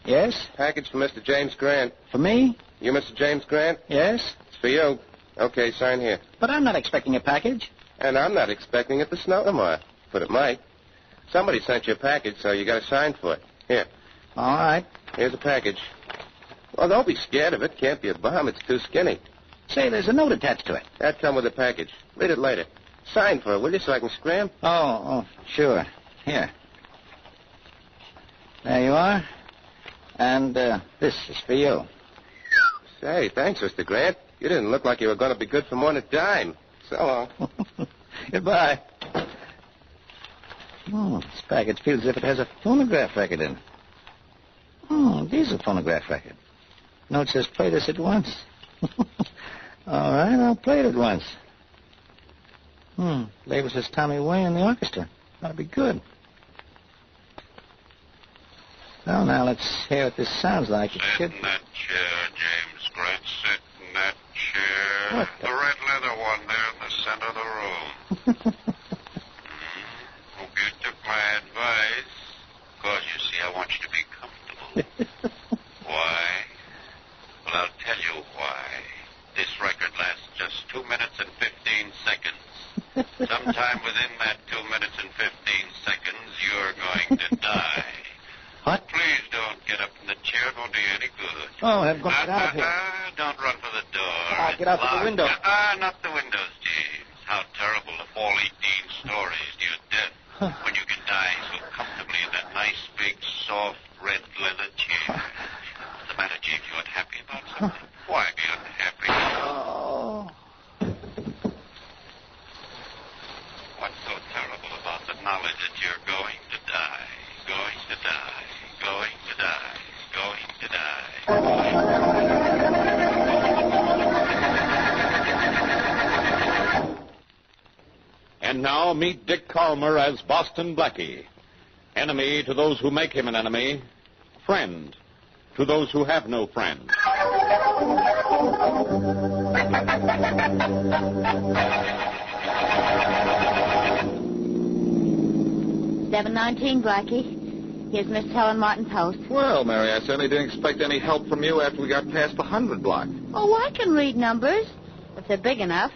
Yes? Package for Mr. James Grant. For me? You Mr. James Grant? Yes? It's for you. Okay, sign here. But I'm not expecting a package. And I'm not expecting it to snow tomorrow. But it might. Somebody sent you a package, so you got to sign for it. Here. All right. Here's a package. Well, don't be scared of it. Can't be a bomb. It's too skinny. Say, there's a note attached to it. That come with the package. Read it later. Sign for it, will you, so I can scram? Oh, sure. Here. There you are. And this is for you. Say, thanks, Mr. Grant. You didn't look like you were going to be good for more than a dime. So long. Goodbye. Oh, this package feels as if it has a phonograph record in it. Oh, it is a phonograph record. Note says play this at once. All right, I'll play it at once. Label says Tommy Wayne in the orchestra. That'll be good. Well, now, let's hear what this sounds like. It Sit in that chair, James Grant. Sit in that chair. What the... The red leather one there in the center of the room. Hope you took my advice. Because, you see, I want you to be comfortable. Why? Well, I'll tell you why. This record lasts just 2 minutes and 15 seconds. Sometime within that 2 minutes and 15 seconds, you're going to die. What? Please don't get up from the chair. It won't do you any good. Oh, I'm going to get out of here. Don't run for the door. I'll get out through the window. Not the windows, James. How terrible to fall 18 stories to your death when you can die so comfortably in that nice, big, soft, red leather chair. What's the matter, James? You unhappy about something? Why be unhappy? Oh. What's so terrible about the knowledge that you're going to die? Going to die. Going to die. Going to die. And now meet Dick Calmer as Boston Blackie. Enemy to those who make him an enemy. Friend to those who have no friend. 719, Blackie. Here's Miss Helen Martin's house. Well, Mary, I certainly didn't expect any help from you after we got past the 100 block. Oh, I can read numbers, if they're big enough.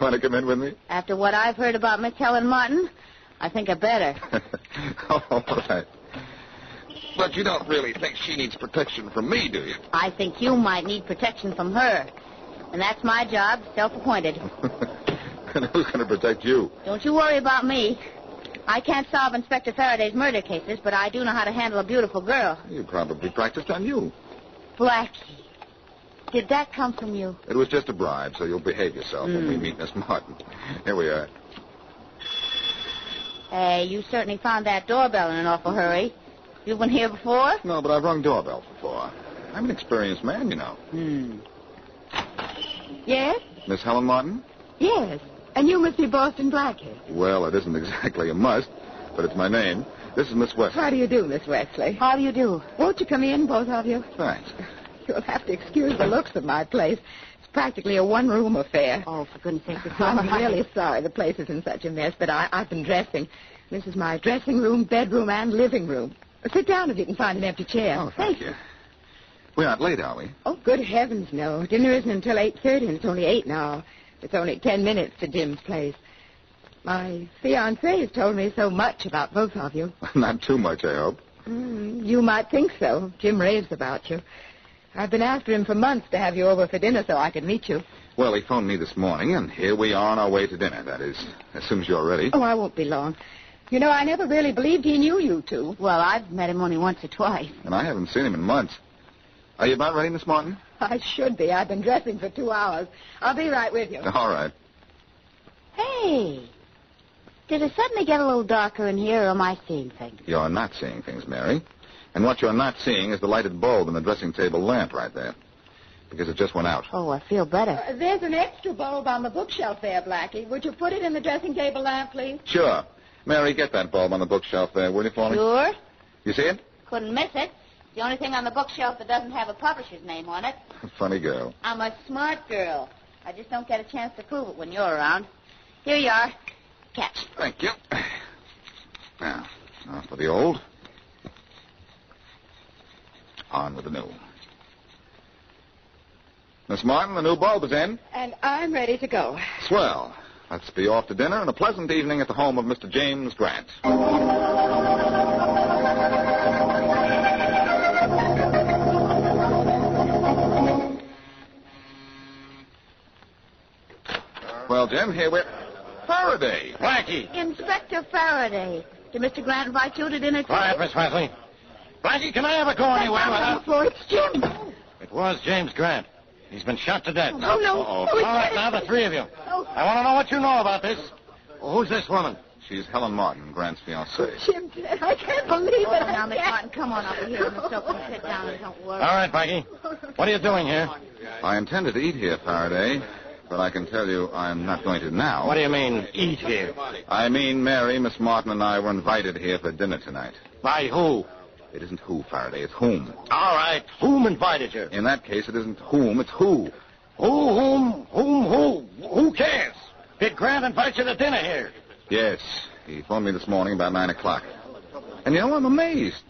Want to come in with me? After what I've heard about Miss Helen Martin, I think I better. All right. But you don't really think she needs protection from me, do you? I think you might need protection from her. And that's my job, self-appointed. And who's going to protect you? Don't you worry about me. I can't solve Inspector Faraday's murder cases, but I do know how to handle a beautiful girl. You probably practiced on you. Blackie, did that come from you? It was just a bribe, so you'll behave yourself when we meet Miss Martin. Here we are. Hey, you certainly found that doorbell in an awful hurry. You've been here before? No, but I've rung doorbells before. I'm an experienced man, you know. Yes? Miss Helen Martin? Yes. And you must be Boston Blackie. Well, it isn't exactly a must, but it's my name. This is Miss Wesley. How do you do, Miss Wesley? How do you do? Won't you come in, both of you? Thanks. You'll have to excuse the looks of my place. It's practically a one-room affair. Oh, for goodness sake, I'm really sorry the place is in such a mess, but I've been dressing. This is my dressing room, bedroom, and living room. Sit down if you can find an empty chair. Oh, thank you. We aren't late, are we? Oh, good heavens, no. Dinner isn't until 8:30, and it's only 8 now. It's only 10 minutes to Jim's place. My fiancé has told me so much about both of you. Not too much, I hope. You might think so. Jim raves about you. I've been after him for months to have you over for dinner so I could meet you. Well, he phoned me this morning, and here we are on our way to dinner. That is, as soon as you're ready. Oh, I won't be long. You know, I never really believed he knew you two. Well, I've met him only once or twice. And I haven't seen him in months. Are you about ready, Miss Martin? I should be. I've been dressing for 2 hours. I'll be right with you. All right. Hey, did it suddenly get a little darker in here, or am I seeing things? You're not seeing things, Mary. And what you're not seeing is the lighted bulb in the dressing table lamp right there. because it just went out. Oh, I feel better. There's an extra bulb on the bookshelf there, Blackie. Would you put it in the dressing table lamp, please? Sure. Mary, get that bulb on the bookshelf there, will you, for me? Sure. You see it? Couldn't miss it. The only thing on the bookshelf that doesn't have a publisher's name on it. Funny girl. I'm a smart girl. I just don't get a chance to prove it when you're around. Here you are. Catch. Thank you. Now for the old. On with the new. Miss Martin, the new bulb is in. And I'm ready to go. Swell. Let's be off to dinner and a pleasant evening at the home of Mr. James Grant. Well, Jim, here we're... Faraday. Blackie. Inspector Faraday. Did Mr. Grant invite you to dinner today? Quiet, Miss Wesley. Blackie, can I ever go anywhere without... Oh, it's Jim. It was James Grant. He's been shot to death. Oh, no. Uh-oh. Oh, All right, now, the three of you. Oh. I want to know what you know about this. Who's this woman? She's Helen Martin, Grant's fiancée. Jim, I can't believe it. Now, Miss Martin, come on over here in the sofa and sit down and don't worry. All right, Blackie. What are you doing here? I intended to eat here, Faraday, but I can tell you I'm not going to now. What do you mean, eat here? I mean, Mary, Miss Martin, and I were invited here for dinner tonight. By who? It isn't who, Faraday, it's whom. All right. Whom invited you? In that case, it isn't whom, it's who. Who? Who cares? Did Grant invite you to dinner here? Yes, he phoned me this morning about 9 o'clock. And you know, I'm amazed.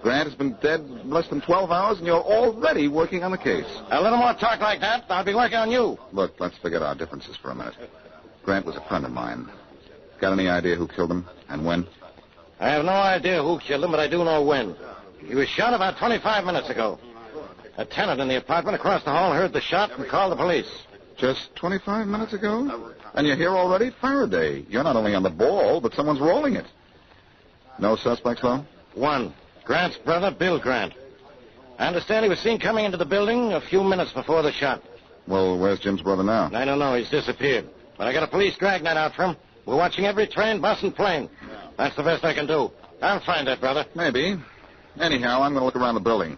Grant has been dead less than 12 hours, and you're already working on the case. A little more talk like that, I'll be working on you. Look, let's forget our differences for a minute. Grant was a friend of mine. Got any idea who killed him and when? I have no idea who killed him, but I do know when. He was shot about 25 minutes ago. A tenant in the apartment across the hall heard the shot and called the police. Just 25 minutes ago? And you're here already? Faraday, you're not only on the ball, but someone's rolling it. No suspects, though? One. Grant's brother, Bill Grant. I understand he was seen coming into the building a few minutes before the shot. Well, where's Jim's brother now? I don't know. He's disappeared. But I got a police dragnet out for him. We're watching every train, bus, and plane. That's the best I can do. I'll find that brother. Maybe. Anyhow, I'm going to look around the building.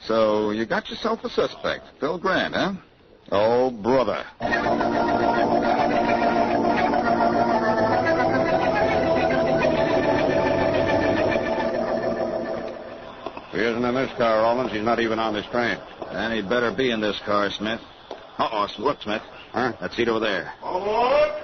So you got yourself a suspect. Bill Grant, huh? Oh, brother. He isn't in this car, Rollins. He's not even on this train. And he'd better be in this car, Smith. Look, Smith. Huh? That seat over there.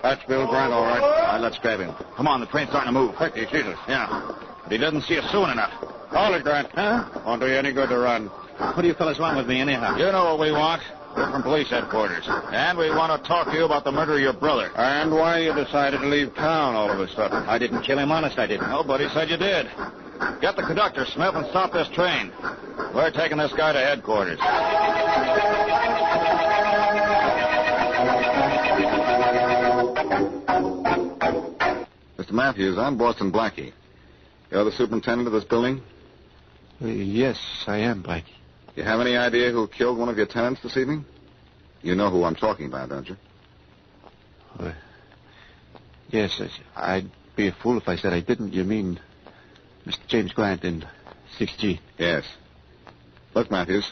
That's Bill Grant, all right. All right, let's grab him. Come on, the train's starting to move. Quick, he sees us. Yeah. But he doesn't see us soon enough. Hold it, Grant. Huh? Won't do you any good to run. What do you fellas want with me, anyhow? You know what we want. We're from police headquarters. And we want to talk to you about the murder of your brother. And why you decided to leave town all of a sudden. I didn't kill him, honest, I didn't. Nobody said you did. Get the conductor, Smith, and stop this train. We're taking this guy to headquarters. Mr. Matthews, I'm Boston Blackie. You're the superintendent of this building? Yes, I am, Blackie. You have any idea who killed one of your tenants this evening? You know who I'm talking about, don't you? Yes, I'd be a fool if I said I didn't. You mean Mr. James Grant in 6G? Yes. Look, Matthews,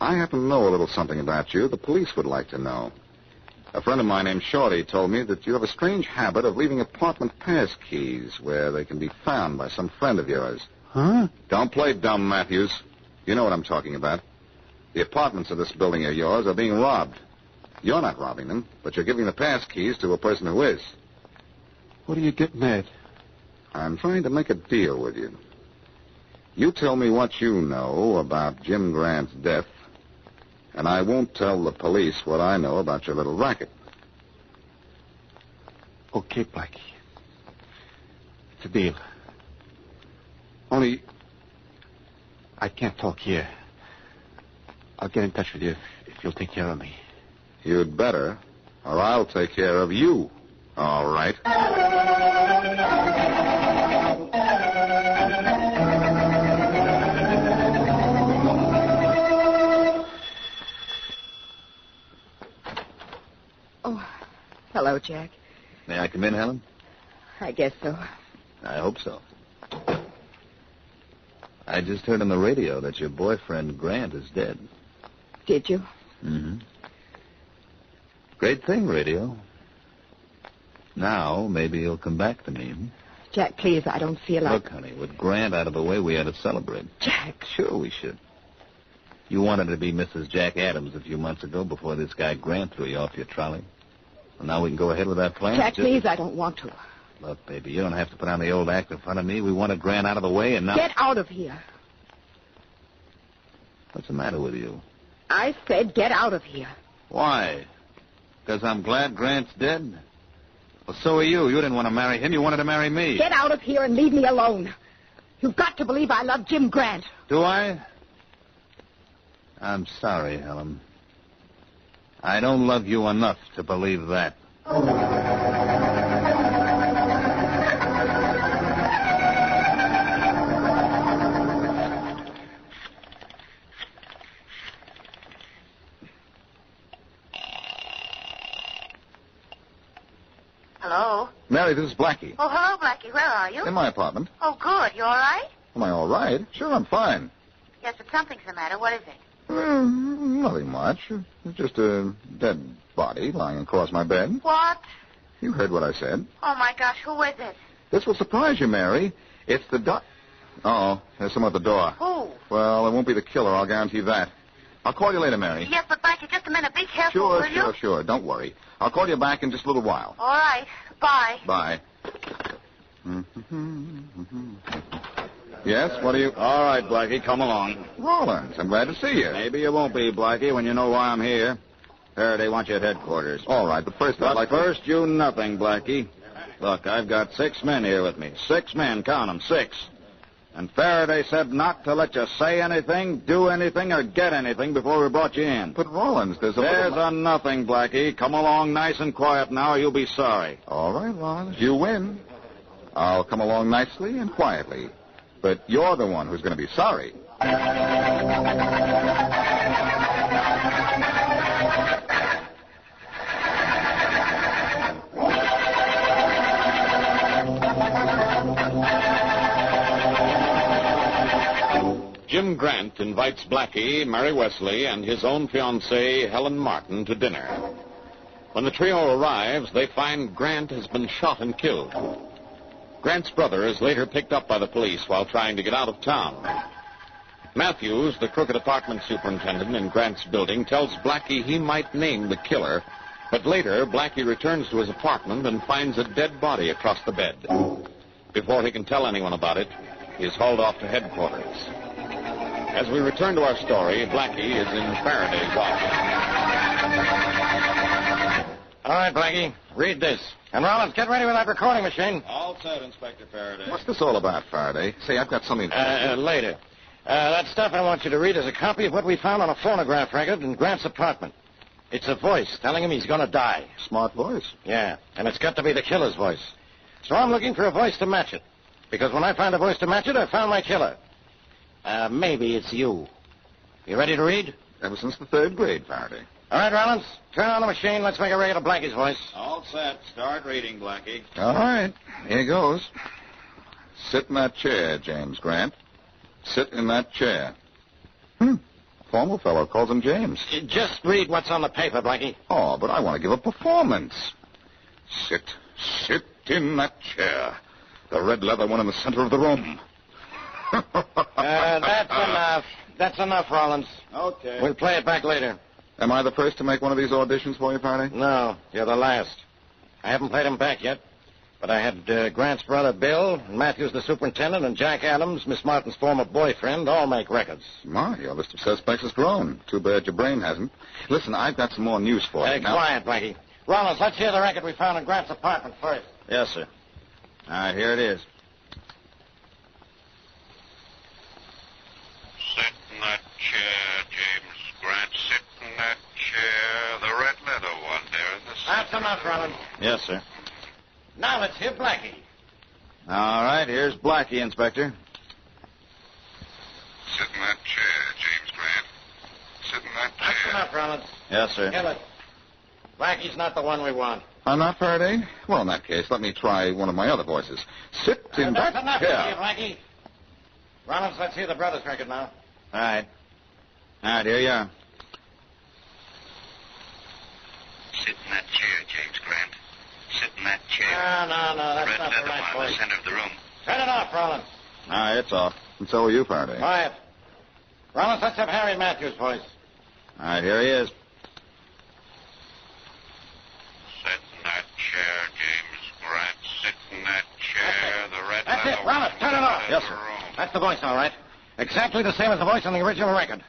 I happen to know a little something about you the police would like to know. A friend of mine named Shorty told me that you have a strange habit of leaving apartment pass keys where they can be found by some friend of yours. Huh? Don't play dumb, Matthews. You know what I'm talking about. The apartments of this building of yours are being robbed. You're not robbing them, but you're giving the pass keys to a person who is. What are you getting at? I'm trying to make a deal with you. You tell me what you know about Jim Grant's death, and I won't tell the police what I know about your little racket. Okay, Blackie. It's a deal. Only, I can't talk here. I'll get in touch with you if you'll take care of me. You'd better, or I'll take care of you. All right. Oh, hello, Jack. May I come in, Helen? I guess so. I hope so. I just heard on the radio that your boyfriend Grant is dead. Did you? Mm-hmm. Great thing, radio. Now, maybe he'll come back to me. Jack, please, I don't feel like... Look, honey, with Grant out of the way, we ought to celebrate. Jack. Sure we should. You wanted to be Mrs. Jack Adams a few months ago before this guy Grant threw you off your trolley. Well, now we can go ahead with that plan. Jack, please, I don't want to. Look, baby, you don't have to put on the old act in front of me. We wanted Grant out of the way, and now... Get out of here. What's the matter with you? I said get out of here. Why? Because I'm glad Grant's dead? Well, so are you. You didn't want to marry him. You wanted to marry me. Get out of here and leave me alone. You've got to believe I love Jim Grant. Do I? I'm sorry, Helen. I don't love you enough to believe that. Hello? Mary, this is Blackie. Oh, hello, Blackie. Where are you? In my apartment. Oh, good. You all right? Am I all right? Sure, I'm fine. Yes, but something's the matter. What is it? Nothing much. It's just a dead body lying across my bed. What? You heard what I said. Oh, my gosh. Who is it? This will surprise you, Mary. It's the Uh-oh. There's someone at the door. Who? Well, it won't be the killer, I'll guarantee that. I'll call you later, Mary. Yes, but Blackie, just a minute. Be careful, will you? Sure. Don't worry. I'll call you back in just a little while. All right. Bye. Bye. Yes, what are you... All right, Blackie, come along. Rollins, I'm glad to see you. Maybe you won't be, Blackie, when you know why I'm here. Faraday wants you at headquarters. All right, but first I'd like first, you nothing, Blackie. Look, I've got 6 men here with me. 6 men, count them, 6. And Faraday said not to let you say anything, do anything, or get anything before we brought you in. But Rollins, there's a nothing, Blackie. Come along nice and quiet now, or you'll be sorry. All right, Rollins, you win. I'll come along nicely and quietly. But you're the one who's going to be sorry. Jim Grant invites Blackie, Mary Wesley, and his own fiancée, Helen Martin, to dinner. When the trio arrives, they find Grant has been shot and killed. Grant's brother is later picked up by the police while trying to get out of town. Matthews, the crooked apartment superintendent in Grant's building, tells Blackie he might name the killer, but later Blackie returns to his apartment and finds a dead body across the bed. Before he can tell anyone about it, he is hauled off to headquarters. As we return to our story, Blackie is in Faraday's office. All right, Blackie, read this. And Rollins, get ready with that recording machine. All set, Inspector Faraday. What's this all about, Faraday? Say, I've got something... Later. That stuff I want you to read is a copy of what we found on a phonograph record in Grant's apartment. It's a voice telling him he's going to die. Smart voice. Yeah, and it's got to be the killer's voice. So I'm looking for a voice to match it. Because when I find a voice to match it, I found my killer. Maybe it's you. You ready to read? Ever since the 3rd grade, Faraday. All right, Rollins, turn on the machine. Let's make a regular Blackie's voice. All set. Start reading, Blackie. All right, here goes. Sit in that chair, James Grant. Sit in that chair. Formal fellow calls him James. Just read what's on the paper, Blackie. Oh, but I want to give a performance. Sit in that chair. The red leather one in the center of the room. That's enough. That's enough, Rollins. Okay. We'll play it back later. Am I the first to make one of these auditions for you, Faraday? No, you're the last. I haven't played him back yet. But I had Grant's brother, Bill, and Matthews, the superintendent, and Jack Adams, Miss Martin's former boyfriend, all make records. My, your list of suspects has grown. Too bad your brain hasn't. Listen, I've got some more news for you. Quiet, Blackie. Rollins, let's hear the record we found in Grant's apartment first. Yes, sir. All right, here it is. Sit in that chair, James Grant. Sit in that chair. The red leather one there in the center. That's enough, Rollins. Yes, sir. Now let's hear Blackie. All right, here's Blackie, Inspector. Sit in that chair, James Grant. Sit in that chair. That's enough, Rollins. Yes, sir. Kill it. Blackie's not the one we want. I'm not, Faraday? Well, in that case, let me try one of my other voices. Sit in That's that enough, chair. Blackie. Rollins, let's hear the brothers' record now. All right. All right, here you are. that chair. No, that's Red not the leather right bar in the voice. center of the room. Turn it off, Rollins. It's off. And so are you, Faraday. Quiet. Rollins, let's have Harry Matthews' voice. All right, here he is. Sit in that chair, James Grant. Sit in that chair. The red That's leather it, Rollins, turn it off. Yes, sir. room. That's the voice, all right. Exactly the same as the voice on the original record.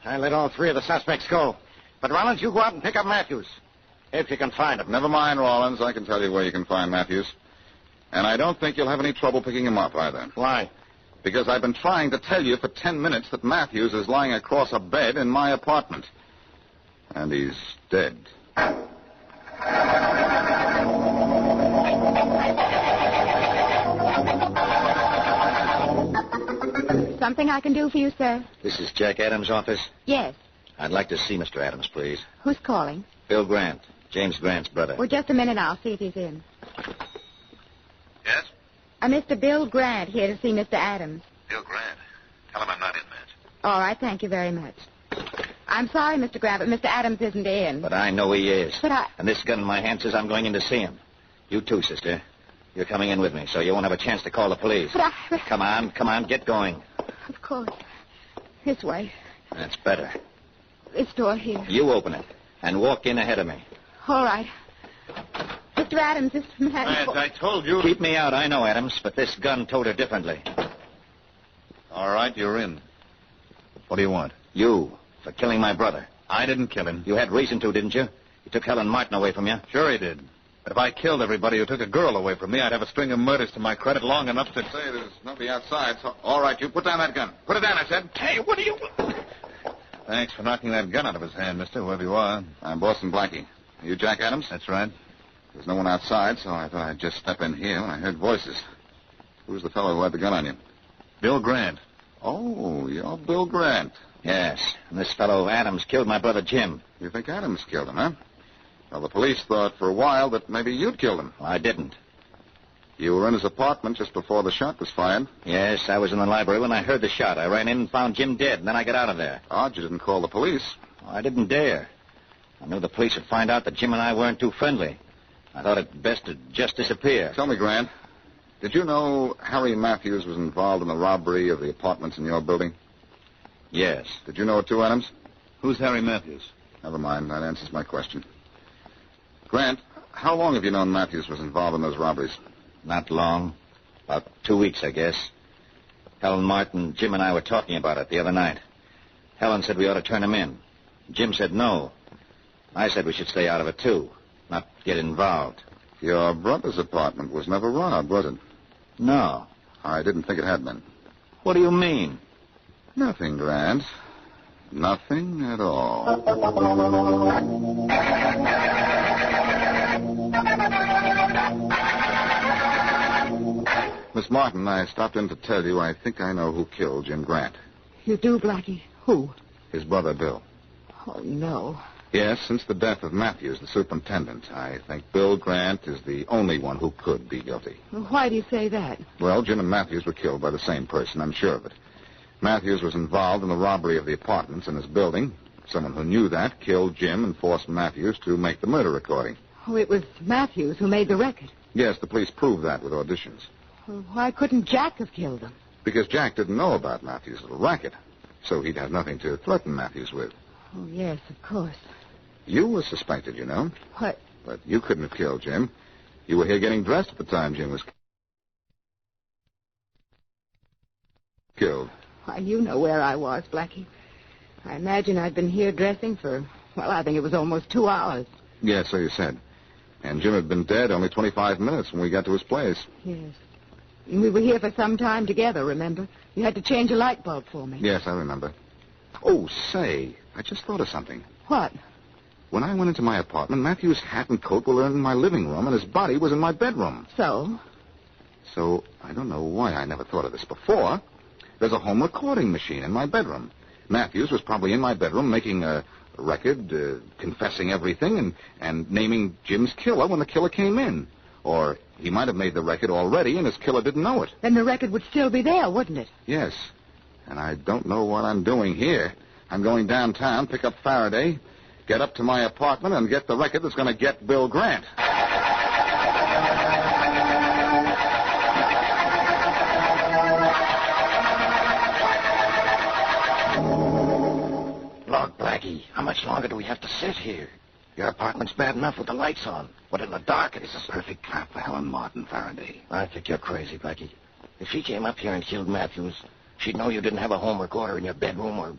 I let all three of the suspects go. But, Rollins, you go out and pick up Matthews. If you can find him. Never mind, Rollins. I can tell you where you can find Matthews. And I don't think you'll have any trouble picking him up either. Why? Because I've been trying to tell you for 10 minutes that Matthews is lying across a bed in my apartment. And he's dead. Something I can do for you, sir? This is Jack Adams' office. Yes. I'd like to see Mr. Adams, please. Who's calling? Bill Grant, James Grant's brother. Well, just a minute. I'll see if he's in. Yes? Mr. Bill Grant here to see Mr. Adams. Bill Grant. Tell him I'm not in, Matt. All right. Thank you very much. I'm sorry, Mr. Grant, but Mr. Adams isn't in. But I know he is. But I... And this gun in my hand says I'm going in to see him. You too, sister. You're coming in with me, so you won't have a chance to call the police. But I... Come on, get going. Of course. This way. That's better. This door here. You open it and walk in ahead of me. All right. Mr. Adams, this man... Matt, I told you. Keep me out, I know, Adams, but this gun told her differently. All right, you're in. What do you want? You, for killing my brother. I didn't kill him. You had reason to, didn't you? You took Helen Martin away from you. Sure he did. But if I killed everybody who took a girl away from me, I'd have a string of murders to my credit long enough to... Say, there's nobody outside, so... All right, you put down that gun. Put it down, I said. Hey, what are you... Thanks for knocking that gun out of his hand, mister, whoever you are. I'm Boston Blackie. Are you Jack Adams? That's right. There's no one outside, so I thought I'd just step in here when I heard voices. Who's the fellow who had the gun on you? Bill Grant. Oh, you're Bill Grant. Yes, and this fellow Adams killed my brother Jim. You think Adams killed him, huh? Well, the police thought for a while that maybe you'd killed him. Well, I didn't. You were in his apartment just before the shot was fired. Yes, I was in the library when I heard the shot. I ran in and found Jim dead, and then I got out of there. Odd you didn't call the police. Well, I didn't dare. I knew the police would find out that Jim and I weren't too friendly. I thought it best to just disappear. Tell me, Grant, did you know Harry Matthews was involved in the robbery of the apartments in your building? Yes. Did you know it too, Adams? Who's Harry Matthews? Never mind. That answers my question. Grant, how long have you known Matthews was involved in those robberies? Not long. About 2 weeks, I guess. Helen Martin, Jim and I were talking about it the other night. Helen said we ought to turn him in. Jim said no. I said we should stay out of it, too. Not get involved. Your brother's apartment was never robbed, was it? No. I didn't think it had been. What do you mean? Nothing, Grant. Nothing at all. Miss Martin, I stopped in to tell you I think I know who killed Jim Grant. You do, Blackie? Who? His brother, Bill. Oh, no. Yes, since the death of Matthews, the superintendent, I think Bill Grant is the only one who could be guilty. Why do you say that? Well, Jim and Matthews were killed by the same person, I'm sure of it. Matthews was involved in the robbery of the apartments in his building. Someone who knew that killed Jim and forced Matthews to make the murder recording. Oh, it was Matthews who made the record. Yes, the police proved that with auditions. Well, why couldn't Jack have killed him? Because Jack didn't know about Matthews' little racket, so he'd have nothing to threaten Matthews with. Oh, yes, of course. You were suspected, you know. What? But you couldn't have killed Jim. You were here getting dressed at the time Jim was killed. Why, you know where I was, Blackie. I imagine I'd been here dressing for, well, I think it was almost 2 hours. Yes, so you said. And Jim had been dead only 25 minutes when we got to his place. Yes. And we were here for some time together, remember? You had to change a light bulb for me. Yes, I remember. Oh, say, I just thought of something. What? When I went into my apartment, Matthew's hat and coat were in my living room, and his body was in my bedroom. So? So, I don't know why I never thought of this before. There's a home recording machine in my bedroom. Matthews was probably in my bedroom making a record, confessing everything, and naming Jim's killer when the killer came in. Or he might have made the record already, and his killer didn't know it. Then the record would still be there, wouldn't it? Yes. And I don't know what I'm doing here. I'm going downtown, pick up Faraday, get up to my apartment, and get the record that's going to get Bill Grant. Look, Blackie, how much longer do we have to sit here? Your apartment's bad enough with the lights on, but in the dark it is a perfect trap for Helen Martin, Faraday. I think you're crazy, Blackie. If she came up here and killed Matthews, she'd know you didn't have a home recorder in your bedroom or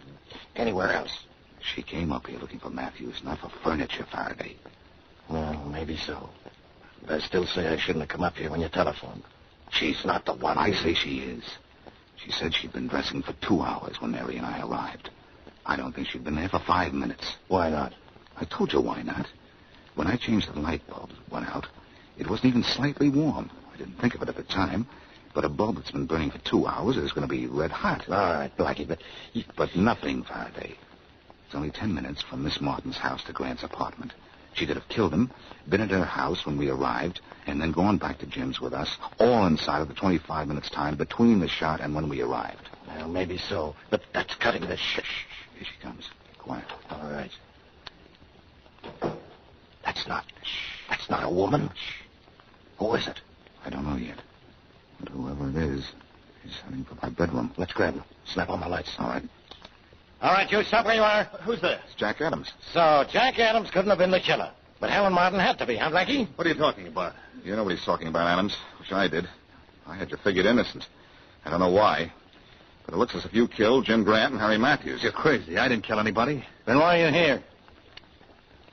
anywhere else. She came up here looking for Matthews, not for furniture, Faraday. Well, maybe so. But I still say I shouldn't have come up here when you telephoned. She's not the one. I say she is. She said she'd been dressing for 2 hours when Mary and I arrived. I don't think she'd been there for 5 minutes. Why not? I told you why not. When I changed the light bulb, it went out. It wasn't even slightly warm. I didn't think of it at the time. But a bulb that's been burning for 2 hours is going to be red hot. All right, Blackie, but... But nothing, Faraday. It's only 10 minutes from Miss Martin's house to Grant's apartment. She could have killed him, been at her house when we arrived, and then gone back to Jim's with us, all inside of the 25 minutes' time between the shot and when we arrived. Well, maybe so, but that's cutting the shit. Here she comes. Quiet. All right. That's not a woman. Who is it? I don't know yet. But whoever it is heading for my bedroom. Let's grab him. Snap on the lights. All right. All right, you stop where you are. Who's there? It's Jack Adams. So, Jack Adams couldn't have been the killer. But Helen Martin had to be, huh, Blackie? What are you talking about? You know what he's talking about, Adams. Which I did. I had you figured innocent. I don't know why. But it looks as if you killed Jim Grant and Harry Matthews. You're crazy. I didn't kill anybody. Then why are you here?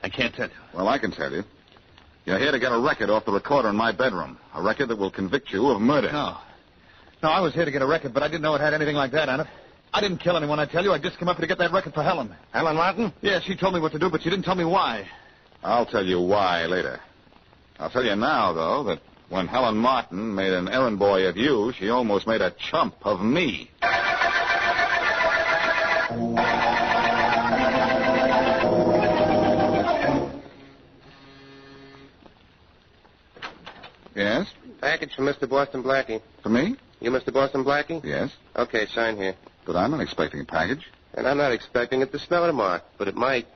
I can't tell you. Well, I can tell you. You're here to get a record off the recorder in my bedroom. A record that will convict you of murder. No, I was here to get a record, but I didn't know it had anything like that on it. I didn't kill anyone, I tell you. I just came up here to get that record for Helen. Helen Martin? Yeah, she told me what to do, but she didn't tell me why. I'll tell you why later. I'll tell you now, though, that when Helen Martin made an errand boy of you, she almost made a chump of me. Yes? Package from Mr. Boston Blackie. For me? You Mr. Boston Blackie? Yes. Okay, sign here. But I'm not expecting a package. And I'm not expecting it to spell it a mark, but it might.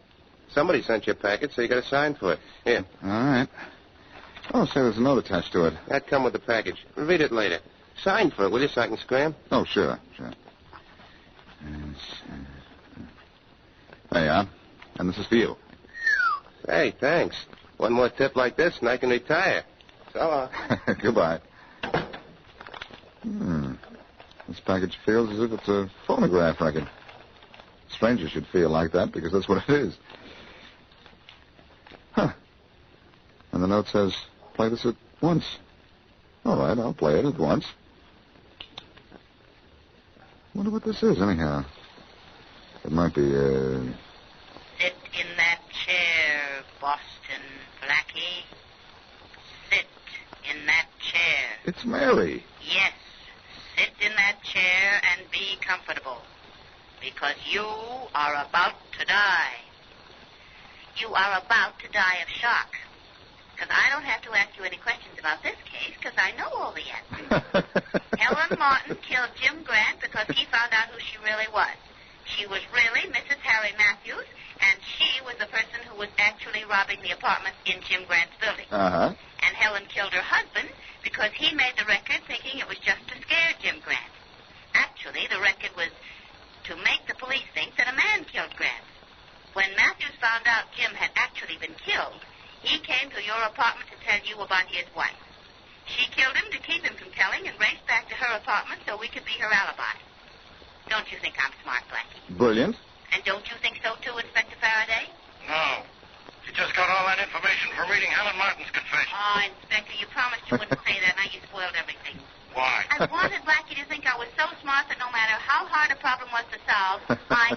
Somebody sent you a package, so you got to sign for it. Here. All right. Oh, say there's a note attached to it. That come with the package. Read it later. Sign for it, will you, so I can scram? Oh, sure. There you are. And this is for you. Hey, thanks. One more tip like this, and I can retire. So long. Goodbye. This package feels as if it's a phonograph record. Strangers should feel like that because that's what it is. Huh. And the note says, play this at once. All right, I'll play it at once. Wonder what this is, anyhow. It might be, Sit in that chair, Boston Blackie. Sit in that chair. It's Mary. Yes, sit in that chair and be comfortable. Because you are about to die. You are about to die of shock. Because I don't have to ask you any questions about this case, because I know all the answers. Helen Martin killed Jim Grant because he found out who she really was. She was really Mrs. Harry Matthews, and she was the person who was actually robbing the apartment in Jim Grant's building. Uh-huh. And Helen killed her husband because he made the record thinking it was just to scare Jim Grant. Actually, the record was to make the police think that a man killed Grant. When Matthews found out Jim had actually been killed, he came to your apartment to tell you about his wife. She killed him to keep him from telling and raced back to her apartment so we could be her alibi. Don't you think I'm smart, Blackie? Brilliant. And don't you think so, too, Inspector Faraday? No. You just got all that information from reading Helen Martin's confession. Oh, Inspector, you promised you wouldn't say that. Now you spoiled everything. Why? I wanted Blackie to think I was so smart that no matter how hard a problem was to solve, I